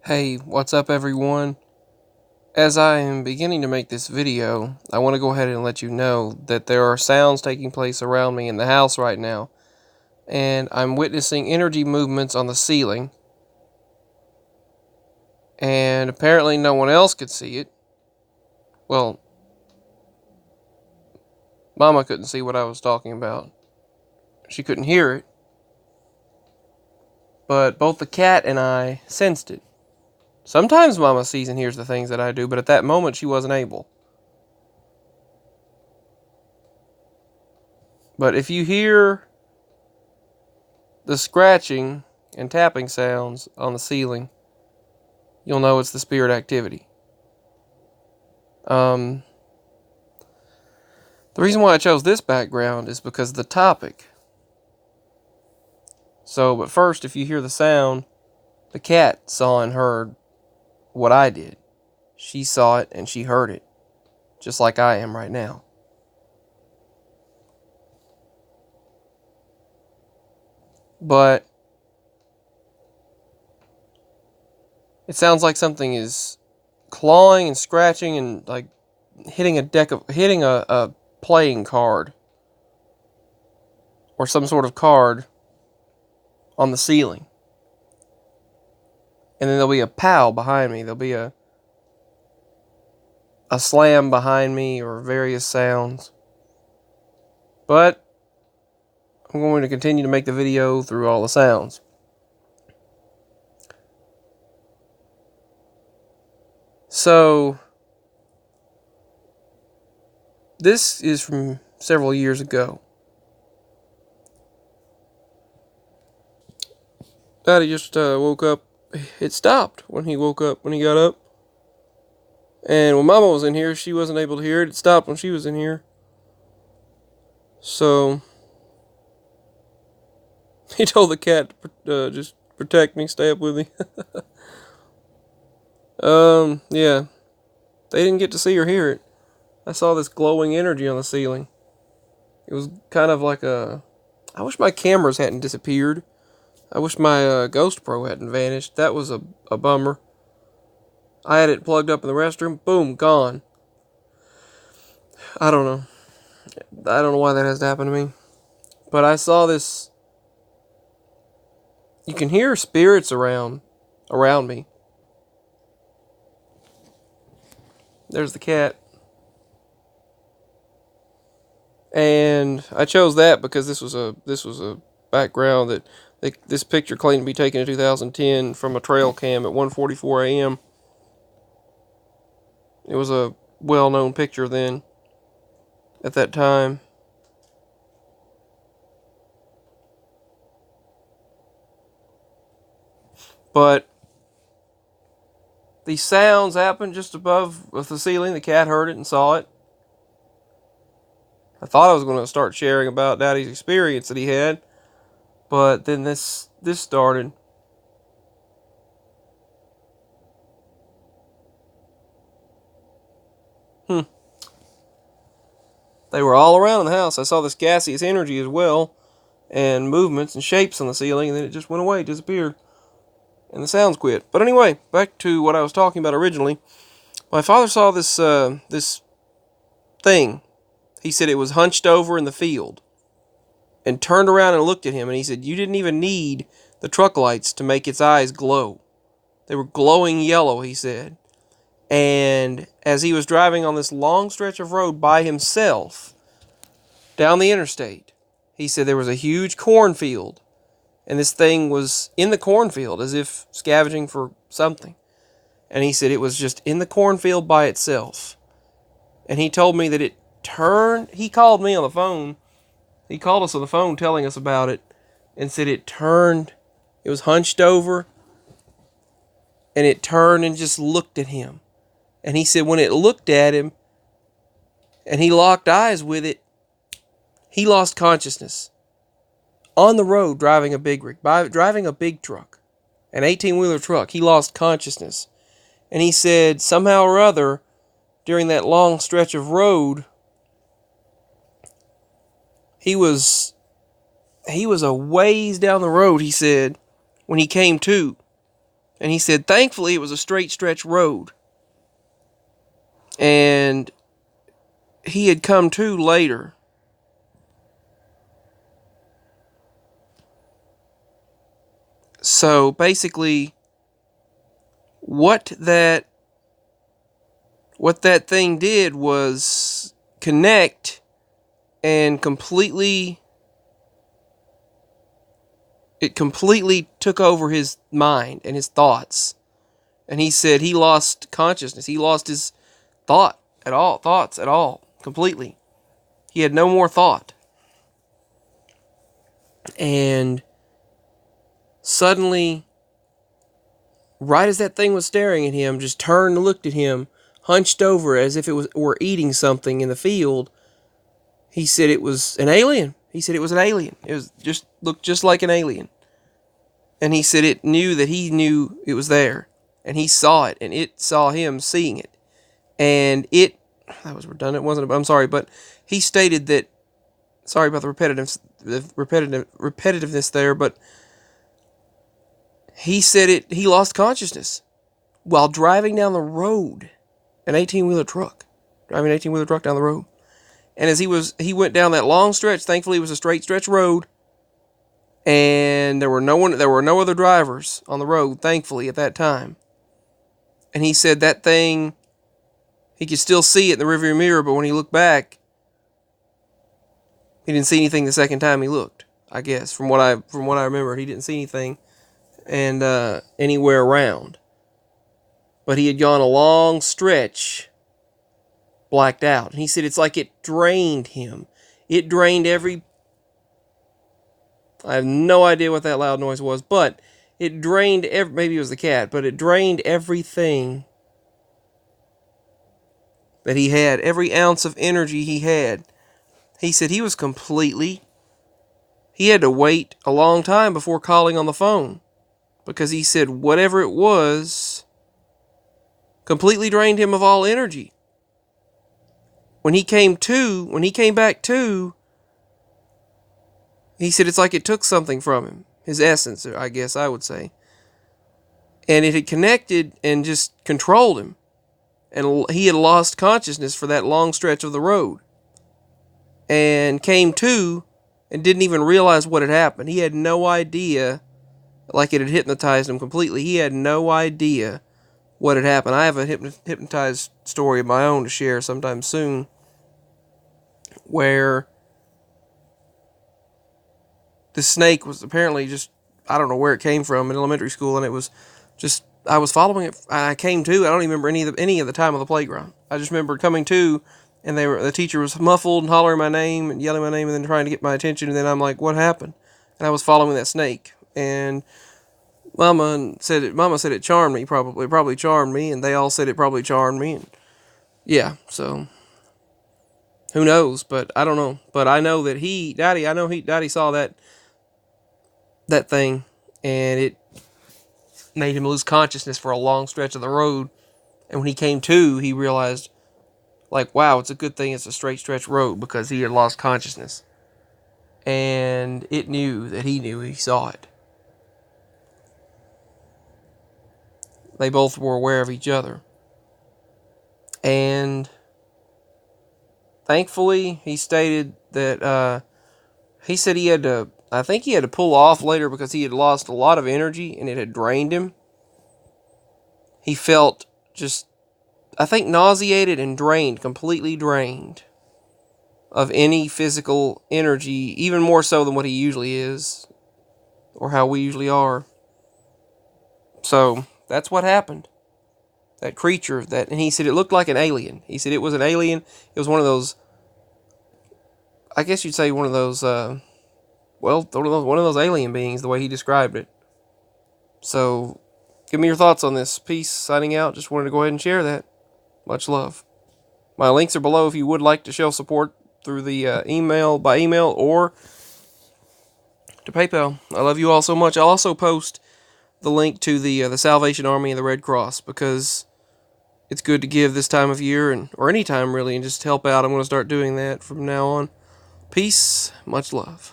Hey, what's up everyone? As I am beginning to make this video, I want to go ahead and let you know that there are sounds taking place around me in the house right now, and I'm witnessing energy movements on the ceiling, and apparently no one else could see it. Well, Mama couldn't see what I was talking about. She couldn't hear it, but both the cat and I sensed it. Sometimes Mama sees and hears the things that I do, but at that moment she wasn't able. But if you hear the scratching and tapping sounds on the ceiling, you'll know it's the spirit activity. The reason why I chose this background is because of the topic. But first, if you hear the sound, the cat saw and heard what I did. She saw it and she heard it, just like I am right now. But it sounds like something is clawing and scratching and like hitting a playing card or some sort of card on the ceiling. And then there'll be a pow behind me. There'll be a slam behind me or various sounds. But I'm going to continue to make the video through all the sounds. So, this is from several years ago. Daddy just woke up. It stopped when he woke up, when he got up. And when Mama was in here, she wasn't able to hear it. It stopped when she was in here. So, he told the cat to just protect me, stay up with me. Yeah. They didn't get to see or hear it. I saw this glowing energy on the ceiling. It was kind of like a... I wish my cameras hadn't disappeared. I wish my Ghost Pro hadn't vanished. That was a bummer. I had it plugged up in the restroom. Boom, gone. I don't know. I don't know why that has to happen to me. But I saw this... You can hear spirits around me. There's the cat. And I chose that because this was a background that this picture claimed to be taken in 2010 from a trail cam at 1:44 a.m. It was a well-known picture then, at that time. But these sounds happened just above the ceiling. The cat heard it and saw it. I thought I was going to start sharing about Daddy's experience that he had, but then this started. They were all around the house. I saw this gaseous energy as well, and movements and shapes on the ceiling, and then it just went away, disappeared, and the sounds quit. But anyway, back to what I was talking about originally. My father saw this thing. He said it was hunched over in the field, and turned around and looked at him, and he said, "You didn't even need the truck lights to make its eyes glow. They were glowing yellow," he said. And as he was driving on this long stretch of road by himself down the interstate, he said there was a huge cornfield, and this thing was in the cornfield as if scavenging for something. And he said it was just in the cornfield by itself. And he told me that it turned. He called me on the phone. He called us on the phone telling us about it and said it turned. It was hunched over, and it turned and just looked at him. And he said when it looked at him and he locked eyes with it, he lost consciousness. On the road driving a big rig, driving a big truck, an 18-wheeler truck, he lost consciousness. And he said somehow or other, during that long stretch of road, he was a ways down the road, he said, when he came to. And he said, thankfully, it was a straight stretch road. And he had come to later. So basically, what that thing did was connect and completely took over his mind and his thoughts. And he said he lost consciousness. He lost his thoughts at all, completely. He had no more thought. And suddenly, right as that thing was staring at him, just turned and looked at him, hunched over as if it were eating something in the field. He said it was an alien. He said it was an alien. Looked just like an alien. And he said it knew that he knew it was there. And he saw it, and it saw him seeing it. And that was redundant, wasn't it? I'm sorry, but he stated that, sorry about the repetitiveness there, but he said he lost consciousness while driving down the road, driving an 18-wheeler truck down the road. And as he went down that long stretch, thankfully it was a straight stretch road, and there were no other drivers on the road, thankfully, at that time. And he said that thing, he could still see it in the rearview mirror, but when he looked back, he didn't see anything the second time he looked. I guess from what I remember, he didn't see anything and anywhere around. But he had gone a long stretch, blacked out. And he said it's like it drained him. It drained I have no idea what that loud noise was, but it drained maybe it was the cat, but it drained everything that he had, every ounce of energy he had. He said he had to wait a long time before calling on the phone, because he said whatever it was completely drained him of all energy. When he came back to, he said it's like it took something from him, his essence, I guess I would say. And it had connected and just controlled him. And he had lost consciousness for that long stretch of the road. And came to and didn't even realize what had happened. He had no idea, like it had hypnotized him completely. He had no idea what had happened. I have a hypnotized story of my own to share sometime soon, where the snake was apparently just, I don't know where it came from in elementary school, and it was just, I was following it. I came to, I don't even remember any of the time of the playground. I just remember coming to, and the teacher was muffled and hollering my name and yelling my name and then trying to get my attention, and then I'm like, what happened? And I was following that snake, and Mama said it charmed me, probably charmed me, and they all said it probably charmed me, and yeah, so who knows, but I don't know. But I know that Daddy saw that thing, and it made him lose consciousness for a long stretch of the road. And when he came to, he realized, like, wow, it's a good thing it's a straight stretch road, because he had lost consciousness. And it knew that he saw it. They both were aware of each other. And thankfully, he stated that, he said I think he had to pull off later because he had lost a lot of energy and it had drained him. He felt just, I think, nauseated and completely drained of any physical energy, even more so than what he usually is, or how we usually are. So, that's what happened. That creature, and he said it looked like an alien. He said it was an alien. It was one of those, I guess you'd say one of those, one of those alien beings, the way he described it. So, give me your thoughts on this. Peace, signing out. Just wanted to go ahead and share that. Much love. My links are below if you would like to show support through the by email, or to PayPal. I love you all so much. I'll also post the link to the Salvation Army and the Red Cross, because it's good to give this time of year, or any time really, and just help out. I'm going to start doing that from now on. Peace. Much love.